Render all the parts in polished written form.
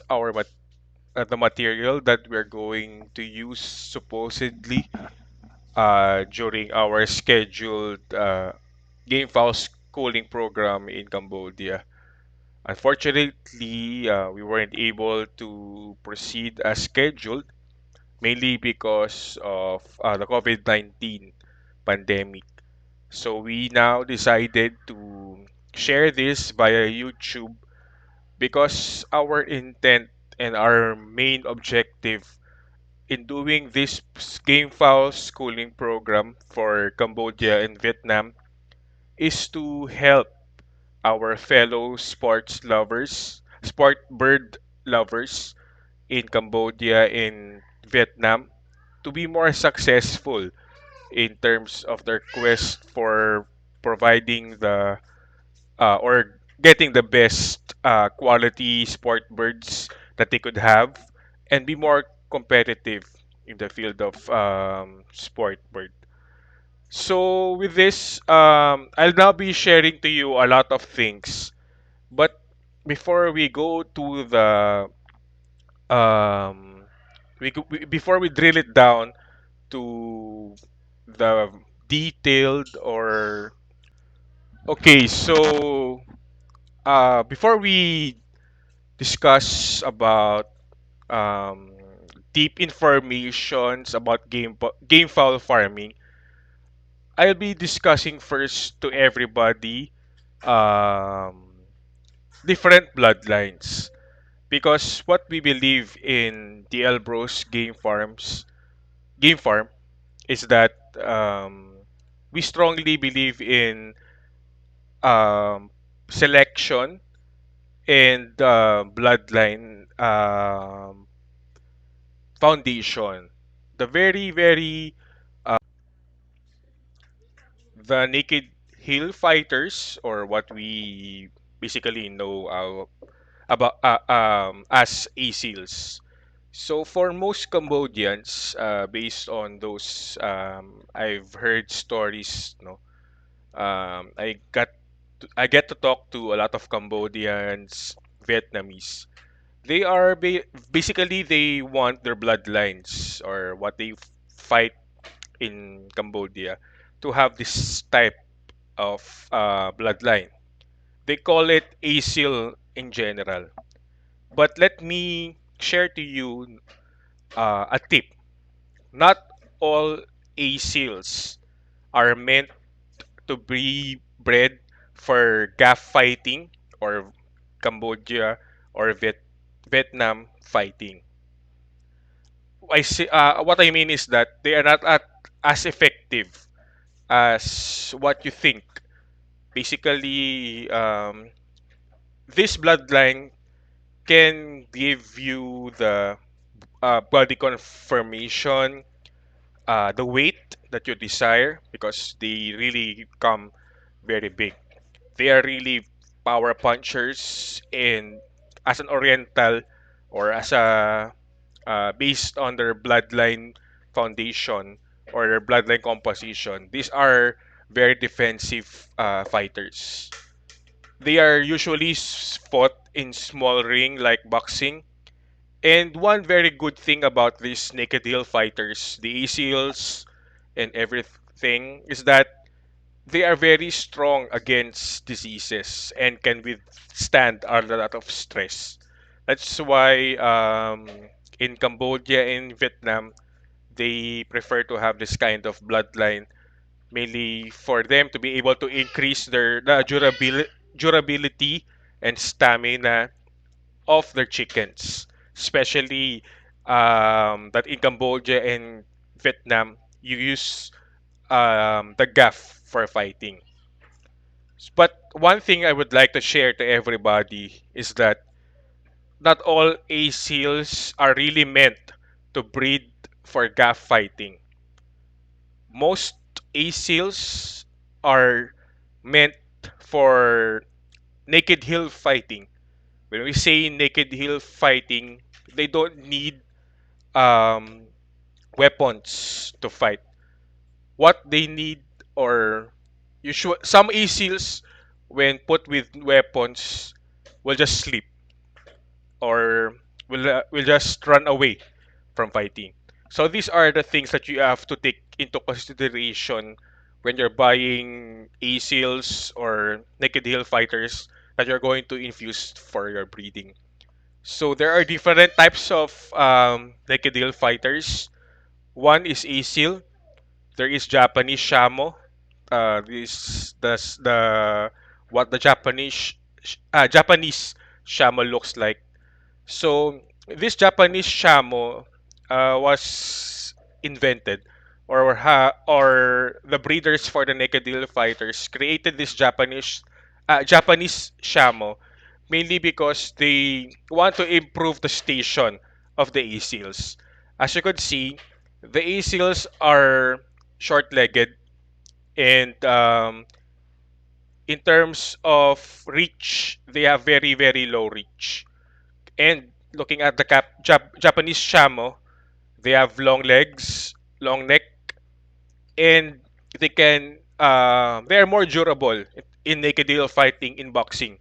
the material that we're going to use supposedly during our scheduled game file schooling program in Cambodia. Unfortunately, we weren't able to proceed as scheduled, mainly because of the COVID-19 pandemic. So we now decided to share this via YouTube because our intent and our main objective in doing this game file schooling program for Cambodia and Vietnam is to help our fellow sports lovers, sport bird lovers in Cambodia and Vietnam to be more successful in terms of their quest for providing the or getting the best quality sport birds that they could have and be more competitive in the field of sport bird. So with this, I'll now be sharing to you a lot of things. But before we go to the um, before we drill it down to the detailed or okay, so before we discuss about um, deep informations about game fowl farming, I'll be discussing first to everybody um, different bloodlines because what we believe in DLBros game farm is that we strongly believe in um, selection and bloodline foundation. The very the naked hill fighters, or what we basically know about as ASEALs. So for most Cambodians, based on those, I've heard stories. No, I get to talk to a lot of Cambodians, Vietnamese. They are basically they want their bloodlines or what they fight in Cambodia to have this type of bloodline. They call it ASIL in general. But let me share to you a tip. Not all ASILs are meant to be bred for gaff fighting or Cambodia or Vietnam fighting. What I mean is that they are not as effective as what you think. Basically, this bloodline can give you the body confirmation, the weight that you desire, because they really come very big. They are really power punchers, and as an Oriental or as a based on their bloodline foundation or their bloodline composition, these are very defensive fighters. They are usually fought in small ring like boxing. And one very good thing about these naked heel fighters, the ACLs and everything, is that they are very strong against diseases and can withstand a lot of stress. That's why in Cambodia and Vietnam, they prefer to have this kind of bloodline, mainly for them to be able to increase the durability and stamina of their chickens, especially that in Cambodia and Vietnam, you use the gaff for fighting. But one thing I would like to share to everybody is that not all A seals are really meant to breed for gaff fighting. Most A seals are meant for naked hill fighting. When we say naked hill fighting, they don't need um, weapons to fight. What they need, or some A seals, when put with weapons, will just sleep or will just run away from fighting. So these are the things that you have to take into consideration when you're buying A seals or naked hill fighters that you're going to infuse for your breeding. So there are different types of naked hill fighters. One is A seal. There is Japanese Shamo. This the what the Japanese Shamo looks like. So this Japanese shamo was invented, or the breeders for the naked deal fighters created this Japanese shamo mainly because they want to improve the station of the A seals. As you could see, the A seals are short-legged, and in terms of reach, they have very very low reach. And looking at the Japanese Shamo, they have long legs, long neck, and they are more durable in naked deal fighting in boxing.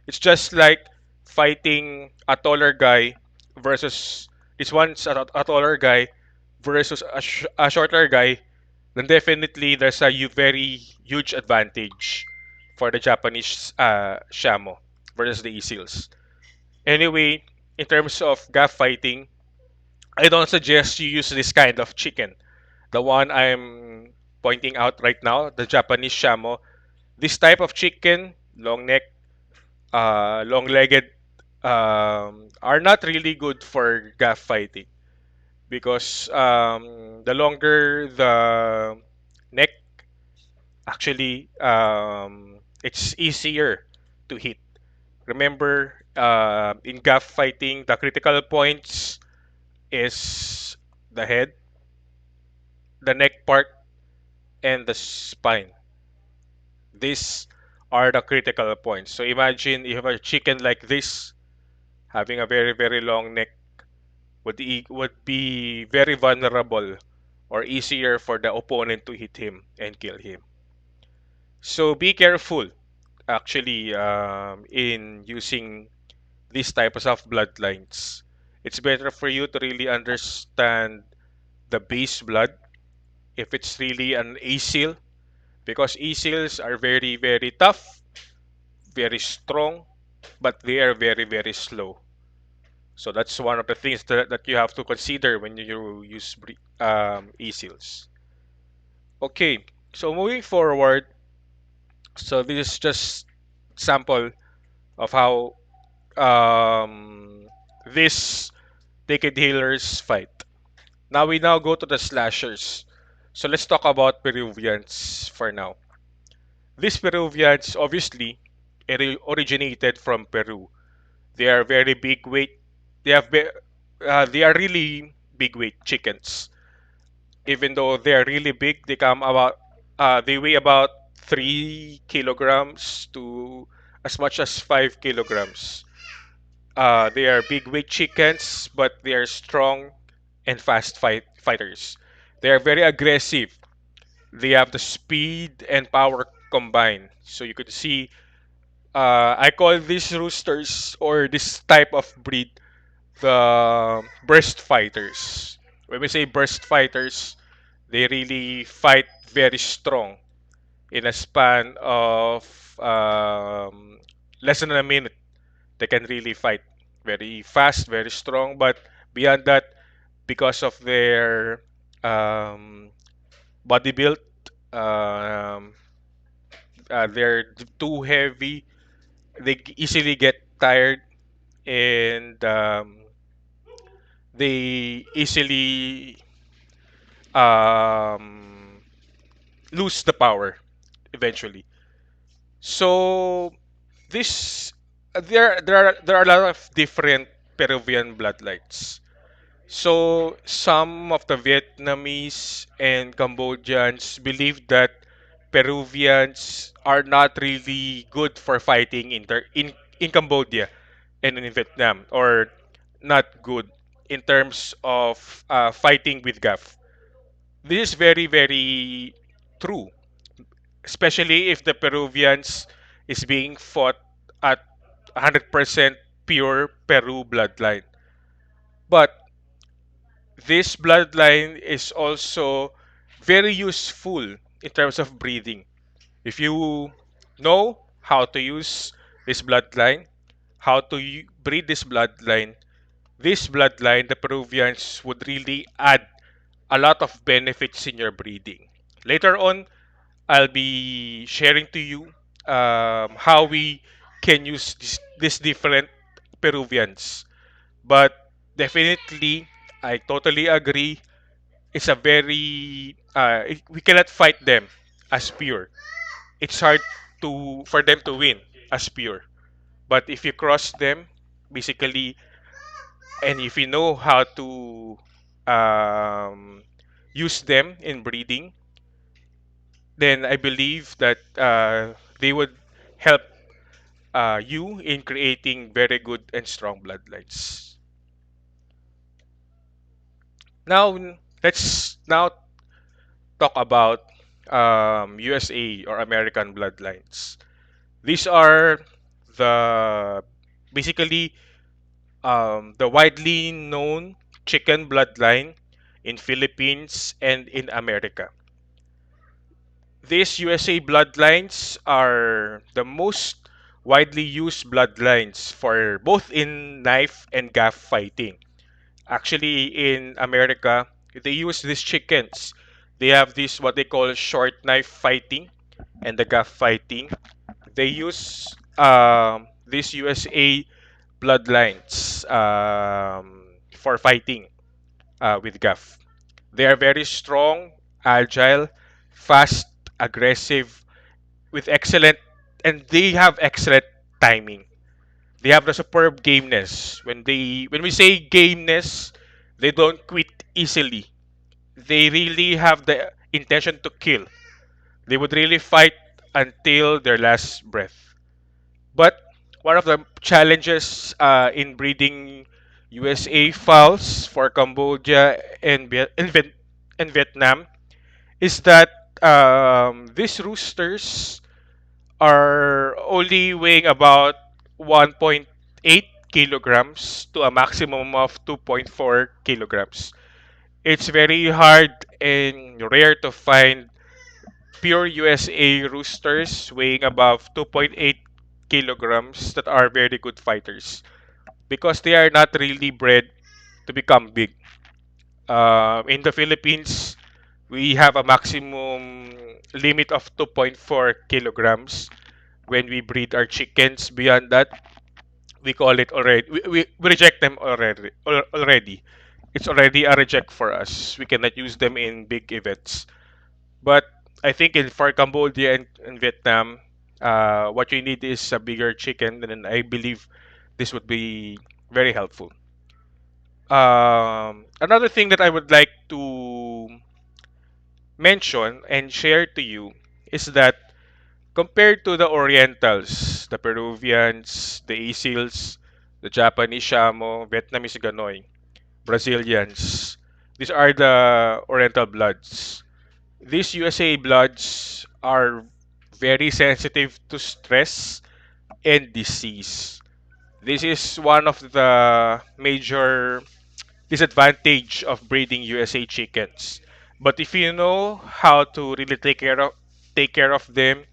It's just like fighting a taller guy versus this one's a taller guy versus a shorter guy. Then definitely there's a very huge advantage for the Japanese Shamo versus the E-Seals. Anyway, in terms of gaff fighting, I don't suggest you use this kind of chicken. The one I'm pointing out right now, the Japanese Shamo. This type of chicken, long neck, long-legged, are not really good for gaff fighting because the longer the neck, actually, it's easier to hit. Remember, in gaff fighting, the critical points is the head, the neck part, and the spine. These are the critical points. So imagine if a chicken like this, having a very, very long neck, would be very vulnerable or easier for the opponent to hit him and kill him. So be careful, actually, in using these types of bloodlines. It's better for you to really understand the base blood if it's really an ASEAL, because ASEALs are very, very tough, very strong, but they are very, very slow. So that's one of the things that you have to consider when you use ASEALs. Okay, so moving forward, so this is just sample of how this naked healers fight. Now we now go to the slashers. So let's talk about Peruvians for now. These Peruvians obviously originated from Peru. They are very big weight. They are really big weight chickens. Even though they are really big, they weigh about 3 kilograms to as much as 5 kilograms. They are big weight chickens, but they are strong and fast fighters. They are very aggressive. They have the speed and power combined. So you could see, I call these roosters or this type of breed the burst fighters. When we say burst fighters, they really fight very strong in a span of less than a minute. They can really fight very fast, very strong. But beyond that, because of their body build, um, they're too heavy. They easily get tired, and they easily um, lose the power eventually. So this there are a lot of different Peruvian bloodlines. So some of the Vietnamese and Cambodians believe that Peruvians are not really good for fighting in Cambodia and in Vietnam, or not good in terms of fighting with gaff. This is very very true, especially if the Peruvians is being fought at 100% pure Peru bloodline. But this bloodline is also very useful in terms of breeding. If you know how to use this bloodline, how to breed this bloodline, the Peruvians would really add a lot of benefits in your breeding. Later on, I'll be sharing to you how we can use this different Peruvians. But definitely, I totally agree. It's a very we cannot fight them as pure. It's hard to for them to win as pure. But if you cross them, basically, and if you know how to um, use them in breeding, then I believe that they would help you in creating very good and strong bloodlines. Now, let's now talk about USA or American bloodlines. These are the basically the widely known chicken bloodline in Philippines and in America. These USA bloodlines are the most widely used bloodlines for both in knife and gaff fighting. Actually, in America, they use these chickens. They have this what they call short knife fighting and the gaff fighting. They use these USA bloodlines for fighting with gaff. They are very strong, agile, fast, aggressive, with excellent, and they have excellent timing. They have the superb gameness. When we say gameness, they don't quit easily. They really have the intention to kill. They would really fight until their last breath. But one of the challenges in breeding USA fowls for Cambodia and, and Vietnam is that these roosters are only weighing about 1.8 kilograms to a maximum of 2.4 kilograms. It's very hard and rare to find pure USA roosters weighing above 2.8 kilograms that are very good fighters because they are not really bred to become big. In the Philippines, we have a maximum limit of 2.4 kilograms when we breed our chickens. Beyond that, we call it already, we reject them already. It's already a reject for us. We cannot use them in big events. But I think in for Cambodia and Vietnam, what you need is a bigger chicken, and I believe this would be very helpful. Another thing that I would like to mention and share to you is that compared to the Orientals, the Peruvians, the Isils, the Japanese Shamo, Vietnamese Ganoy, Brazilians, these are the Oriental bloods. These USA bloods are very sensitive to stress and disease. This is one of the major disadvantage of breeding USA chickens. But if you know how to really take care of them,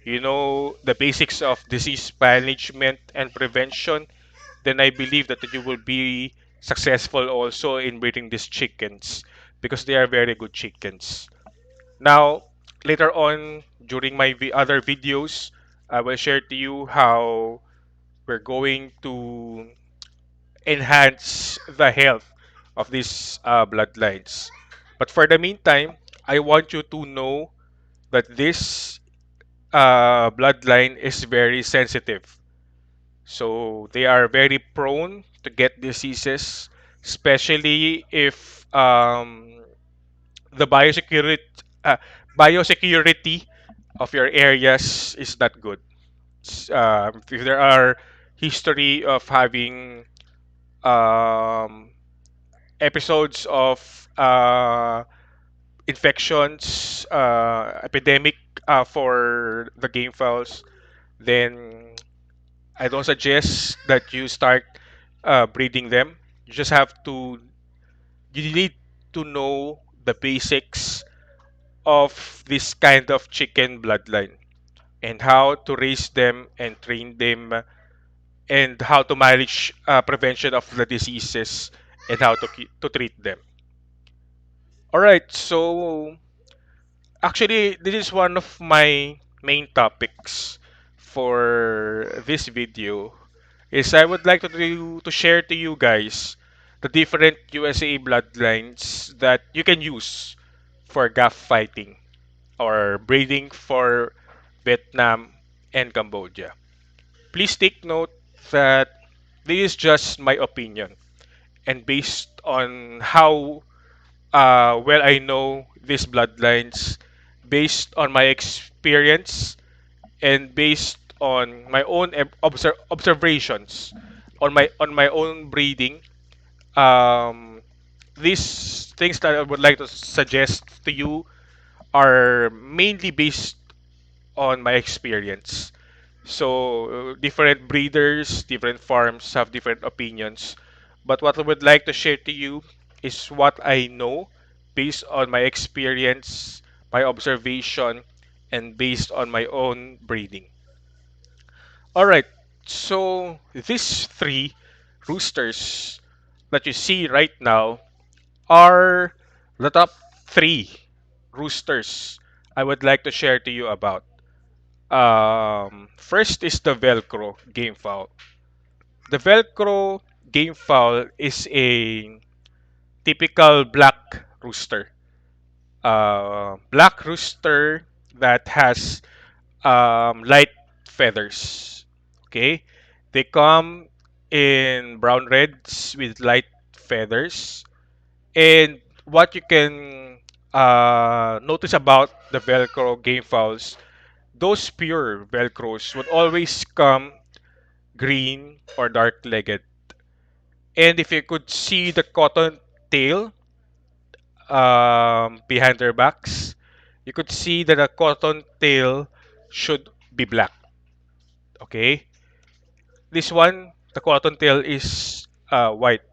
you know the basics of disease management and prevention, then I believe that you will be successful also in breeding these chickens because they are very good chickens. Now, later on during my other videos, I will share to you how we're going to enhance the health of these bloodlines. But for the meantime, I want you to know that this bloodline is very sensitive. So they are very prone to get diseases, especially if the uh, biosecurity of your areas is not good. If there are history of having um, episodes of infections, epidemic for the game files, then I don't suggest that you start breeding them. You just have to, you need to know the basics of this kind of chicken bloodline and how to raise them and train them and how to manage prevention of the diseases and how to to treat them. All right, so actually this is one of my main topics for this video is I would like to share to you guys the different USA bloodlines that you can use for gaff fighting or breeding for Vietnam and Cambodia. Please take note that this is just my opinion and based on how well I know these bloodlines, based on my experience and based on my own observations on my own breeding. Um, these things that I would like to suggest to you are mainly based on my experience. So, different breeders, different farms have different opinions. But what I would like to share to you is what I know based on my experience, my observation, and based on my own breeding. All right, so these three roosters that you see right now are the top three roosters I would like to share to you about. First is the Velcro game fowl. The Velcro game fowl is a typical black rooster. Black rooster that has light feathers. Okay, they come in brown reds with light feathers. And what you can notice about the Velcro game fowls, those pure Velcros would always come green or dark-legged. And if you could see the cotton tail behind their backs, you could see that the cotton tail should be black. Okay, this one, the cotton tail is white,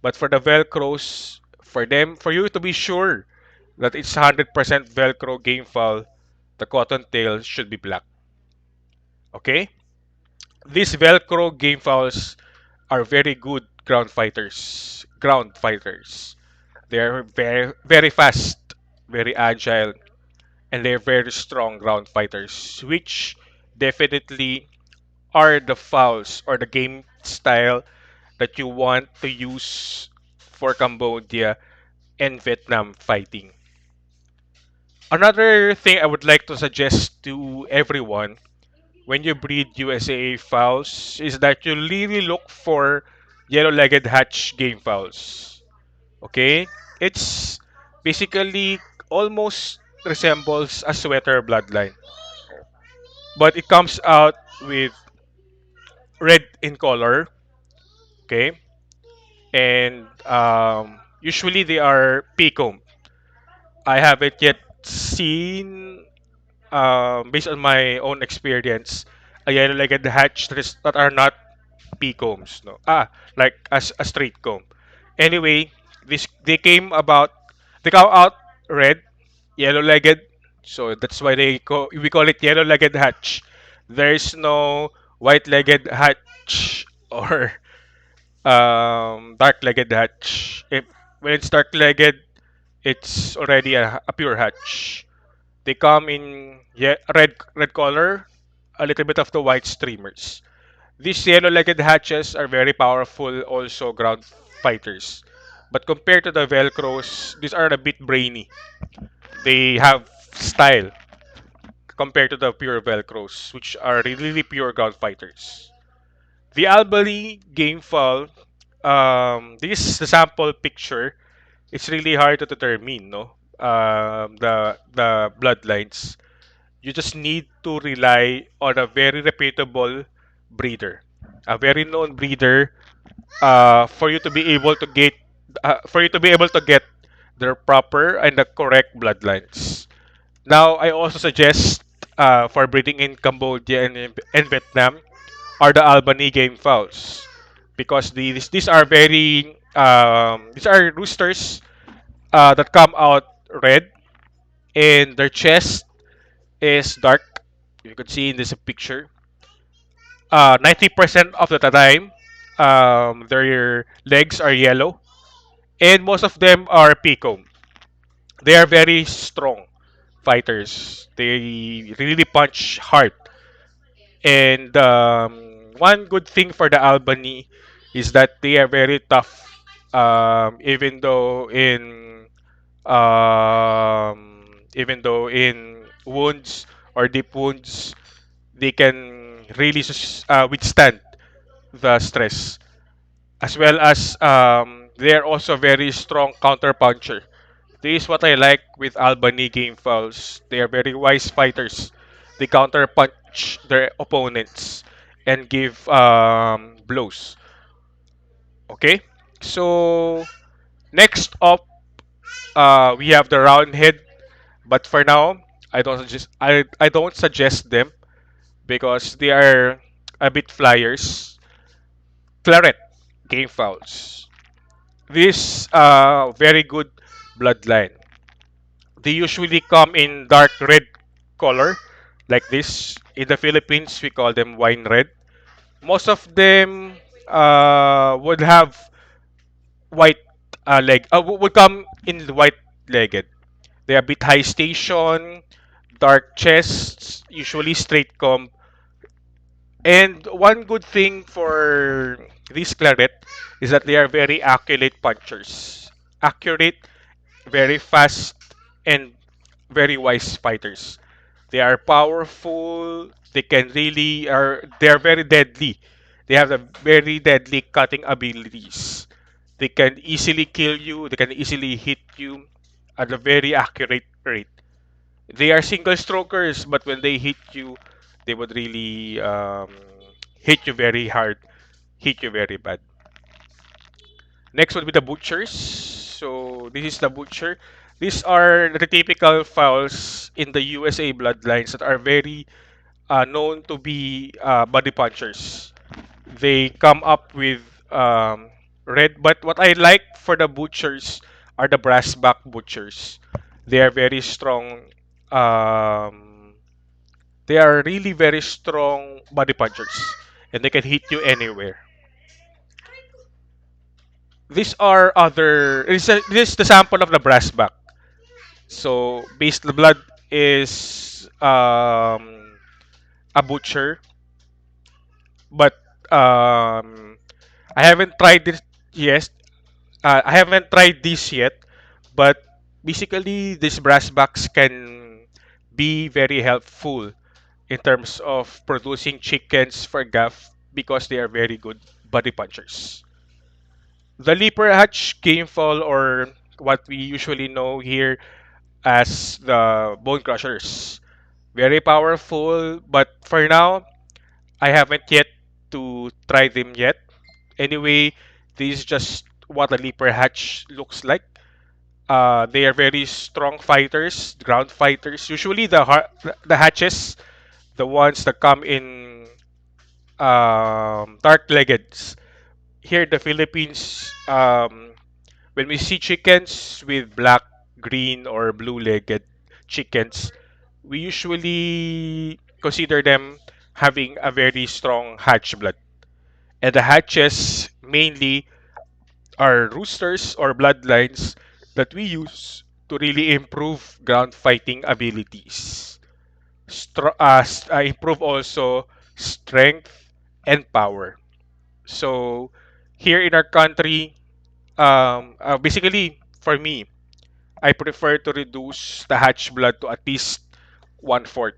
but for the Velcros, for them, for you to be sure that it's 100% Velcro game fowl, the cotton tail should be black. Okay, these Velcro game fowls are very good ground fighters. Ground fighters. They are very fast, very agile, and they're very strong ground fighters, which definitely are the fouls or the game style that you want to use for Cambodia and Vietnam fighting. Another thing I would like to suggest to everyone when you breed USA fowls is that you really look for yellow-legged hatch game fowls. Okay? It's basically almost resembles a sweater bloodline, but it comes out with red in color. Okay? And usually they are pecom. I haven't yet seen, based on my own experience, a yellow-legged hatch that are not peacombs. No, like as a straight comb. Anyway, this they come out red, yellow-legged. So that's why we call it yellow-legged hatch. There is no white-legged hatch or dark-legged hatch. If when it's dark-legged, it's already a pure hatch. They come in red color, a little bit of the white streamers. These yellow-legged hatches are very powerful, also ground fighters. But compared to the Velcros, these are a bit brainy. They have style compared to the pure Velcros, which are really pure ground fighters. The Albany game fall, this is the sample picture. It's really hard to determine, no? The bloodlines. You just need to rely on a very reputable breeder, a very known breeder, for you to be able to get their proper and the correct bloodlines. Now, I also suggest for breeding in Cambodia and Vietnam are the Albany game fowls because these are very These are roosters that come out red, and their chest is dark. You can see in this picture. 90% of the time, their legs are yellow, and most of them are peacocks. They are very strong fighters. They really punch hard. And one good thing for the Albany is that they are very tough. Even though in wounds or deep wounds, they can really withstand the stress. As well as they are also very strong counter puncher. This is what I like with Albany game fouls. They are very wise fighters. They counter punch their opponents and give blows. Okay, so next up, we have the round head. But for now, I don't suggest them because they are a bit flyers. Claret game fouls. This very good bloodline. They usually come in dark red color, like this. In the Philippines, we call them wine red. Most of them would have white would come in white legged. They are a bit high station, dark chests, usually straight comb. And one good thing for this claret is that they are very accurate punchers. Accurate, very fast, and very wise fighters. They are powerful. They are very deadly. They have a very deadly cutting abilities. They can easily kill you. They can easily hit you at a very accurate rate. They are single strokers, but when they hit you, they would really hit you very hard, hit you very bad. Next would be the butchers. So this is the butcher. These are the typical fouls in the USA bloodlines that are very known to be body punchers. They come up with red, but what I like for the butchers are the brass back butchers. They are very strong. Um, they are really very strong body punchers, and they can hit you anywhere. These are other. This is the sample of the brass back. So, base the blood is a butcher, but I haven't tried this yet. I haven't tried this yet, but basically these brass backs can be very helpful in terms of producing chickens for gaff because they are very good body punchers. The leaper hatch game fall, or what we usually know here as the bone crushers. Very powerful, but for now, I haven't yet to try them yet. Anyway, this is just what a leaper hatch looks like. They are very strong fighters, ground fighters. Usually the hatches, the ones that come in dark leggeds. Here in the Philippines, when we see chickens with black, green, or blue-legged chickens, we usually consider them having a very strong hatch blood. And the hatches mainly are roosters or bloodlines that we use to really improve ground fighting abilities. Improve also strength and power. So here in our country, basically for me, I prefer to reduce the hatch blood to at least one fourth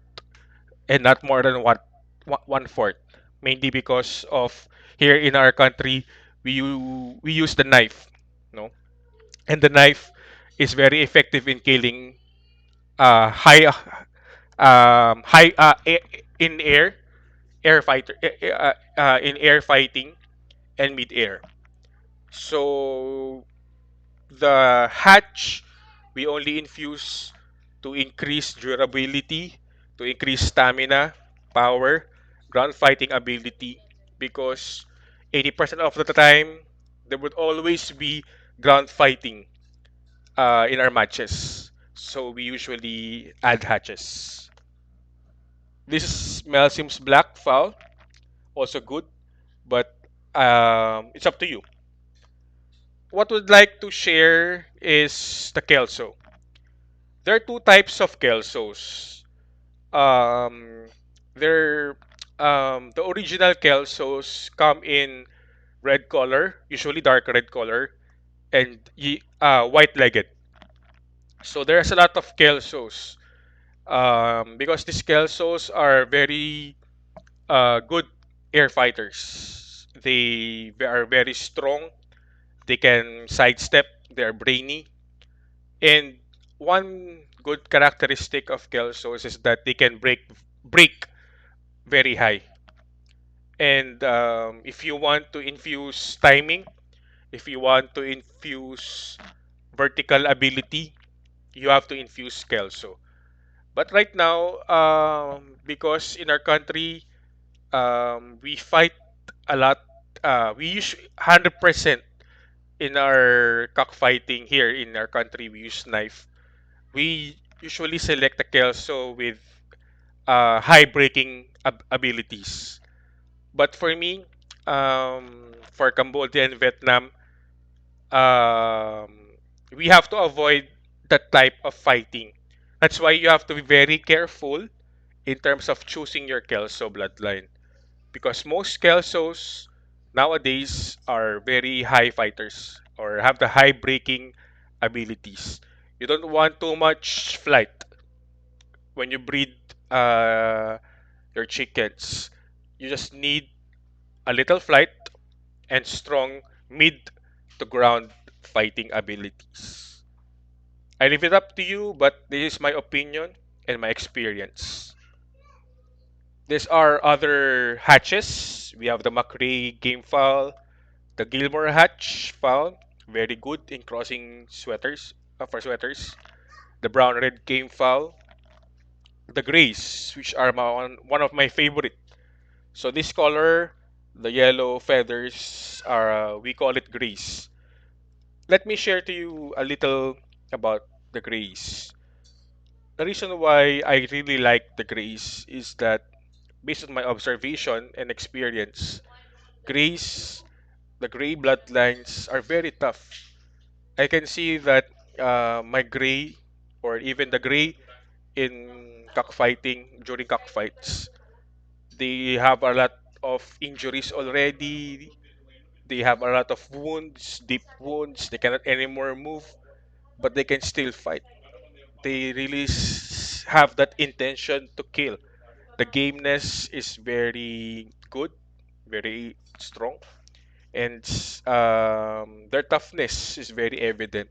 and not more than one fourth. Mainly because of here in our country, we use the knife, no, and the knife is very effective in killing high in air fighter in air fighting and mid air. So the hatch we only infuse to increase durability, to increase stamina, power, ground fighting ability because 80% of the time there would always be ground fighting in our matches. So we usually add hatches. This smell seems black, foul, also good, but it's up to you. What would like to share is the kelso. There are two types of kelsos. Um, they're the original kelsos come in red color, usually dark red color, and white-legged. So there's a lot of kelsos because these kelsos are very good air fighters. They are very strong. They can sidestep. They're brainy. And one good characteristic of kelsos is that they can break very high. And if you want to infuse timing, if you want to infuse vertical ability, you have to infuse kelso. But right now, because in our country, we fight a lot. We use 100% in our cockfighting here in our country. We use knife. We usually select a kelso with high breaking abilities. But for me, for Cambodia and Vietnam, um, we have to avoid that type of fighting. That's why you have to be very careful in terms of choosing your Kelso bloodline. Because most Kelsos nowadays are very high fighters or have the high breaking abilities. You don't want too much flight when you breed uh, your chickens. You just need a little flight and strong mid to ground fighting abilities. I leave it up to you, but this is my opinion and my experience. These are other hatches. We have the McRae game fowl, the Gilmore hatch fowl, very good in crossing sweaters for sweaters. The brown red game fowl, the grays, which are one of my favorite. So this color, the yellow feathers are we call it grays. Let me share to you a little about the grays. The reason why I really like the grays is that based on my observation and experience, grays, the gray bloodlines are very tough. I can see that my gray or even the gray in cockfighting during cockfights, they have a lot of injuries already. They have a lot of wounds, deep wounds. They cannot anymore move, but they can still fight. They really have that intention to kill. The gameness is very good, very strong, and their toughness is very evident.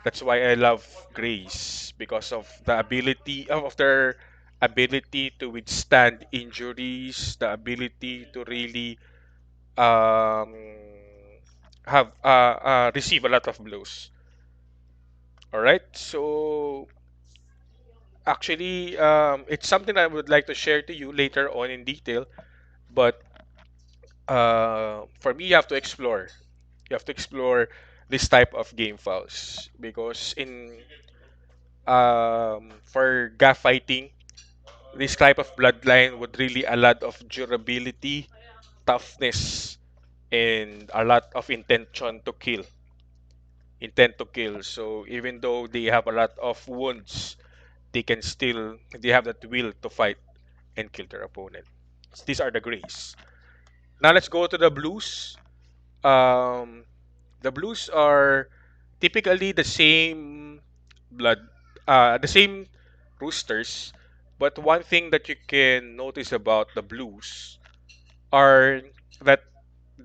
That's why I love Grace because of the ability of their ability to withstand injuries, the ability to really um, have receive a lot of blows. All right, so actually, it's something I would like to share to you later on in detail. But for me, you have to explore. You have to explore this type of game files because in for gaff fighting, this type of bloodline would really a lot of durability, toughness, and a lot of intent to kill. So even though they have a lot of wounds, they have that will to fight and kill their opponent. These are the grays. Now let's go to the blues. Um, the blues are typically the same blood, the same roosters, but one thing that you can notice about the blues are that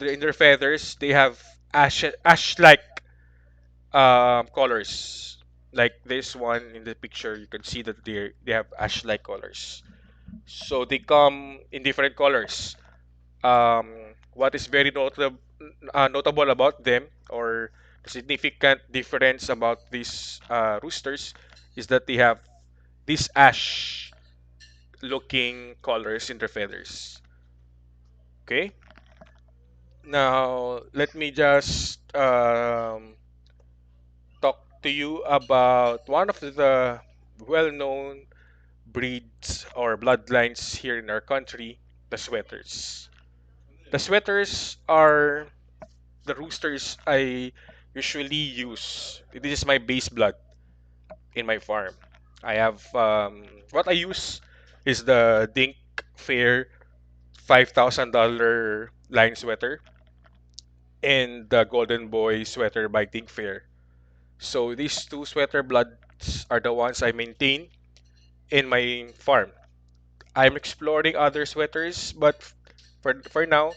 in their feathers they have ash-like colors. Like this one in the picture, you can see that they have ash-like colors. So they come in different colors. What is very notable about them, or the significant difference about these roosters, is that they have these ash looking colors in their feathers. Okay? Now, let me just talk to you about one of the well-known breeds or bloodlines here in our country, the sweaters. The sweaters are the roosters I usually use. This is my base blood in my farm. I have what I use is the Dink Fair $5,000 line sweater and the Golden Boy sweater by Dink Fair. So these two sweater bloods are the ones I maintain in my farm. I'm exploring other sweaters, but for now,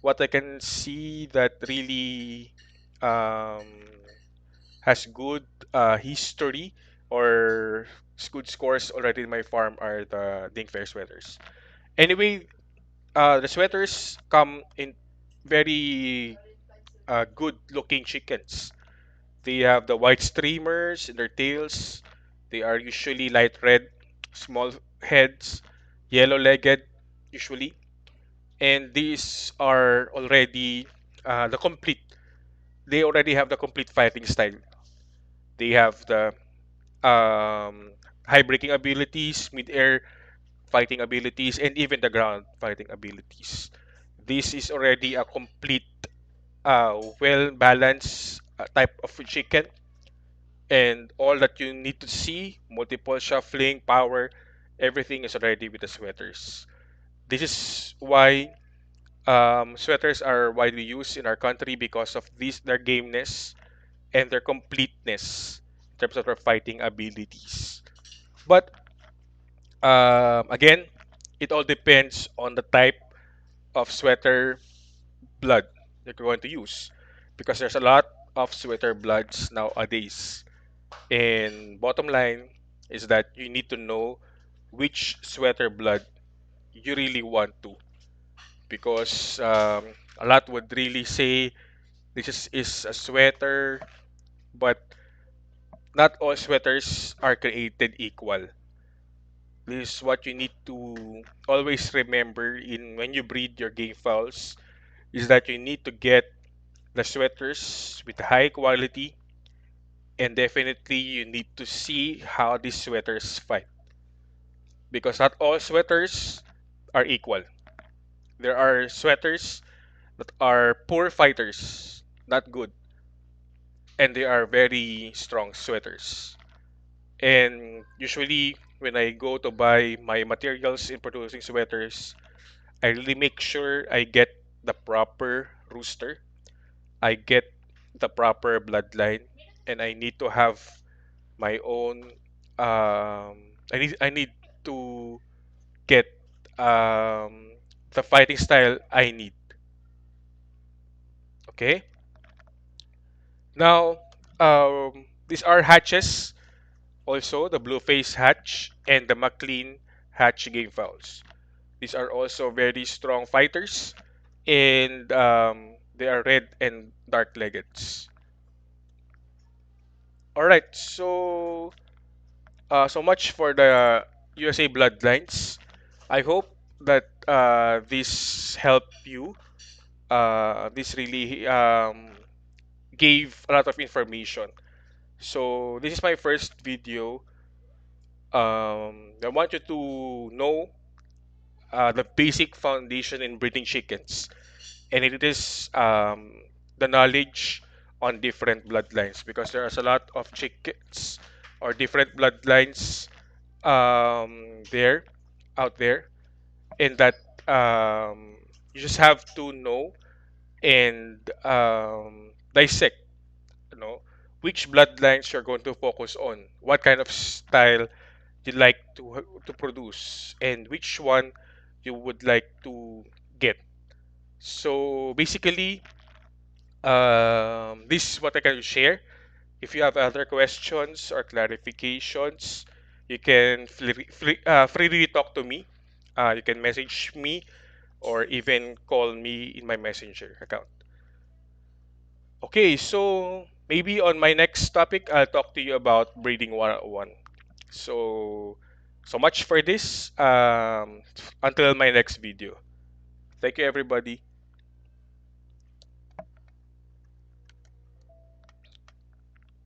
what I can see that really um, has good history or good scores already in my farm are the Dink Fair sweaters. Anyway, the sweaters come in very good looking chickens. They have the white streamers in their tails. They are usually light red, small heads, yellow legged, usually. And these are already the complete. They already have the complete fighting style. They have the um, high braking abilities, mid-air fighting abilities, and even the ground fighting abilities. This is already a complete, well-balanced type of chicken, and all that you need to see, multiple shuffling, power, everything is already with the sweaters. This is why sweaters are widely used in our country because of their gameness and their completeness in terms of their fighting abilities. But again, it all depends on the type of sweater blood that you're going to use because there's a lot of sweater bloods nowadays. And bottom line is that you need to know which sweater blood you really want to because a lot would really say is a sweater, but not all sweaters are created equal. This is what you need to always remember in when you breed your game fowls is that you need to get the sweaters with high quality, and definitely you need to see how these sweaters fight because not all sweaters are equal. There are sweaters that are poor fighters, not good, and they are very strong sweaters. And usually, when I go to buy my materials in producing sweaters, I really make sure I get the proper rooster, I get the proper bloodline, and I need to have my own. I need to get the fighting style I need. Okay. Now, these are hatches. Also, the blue face hatch and the McLean hatch game fowls. These are also very strong fighters, and they are red and dark leggeds. All right, so much for the USA bloodlines. I hope that this helped you. This really gave a lot of information. So this is my first video. I want you to know the basic foundation in breeding chickens, and it is the knowledge on different bloodlines because there's a lot of chickens or different bloodlines there out there, and that you just have to know and dissect, you know, which bloodlines you're going to focus on, what kind of style you like to produce, and which one you would like to get. So basically, this is what I can share. If you have other questions or clarifications, you can freely talk to me. You can message me or even call me in my messenger account. Okay, so maybe on my next topic, I'll talk to you about breeding 101. So, so much for this. Until my next video. Thank you, everybody.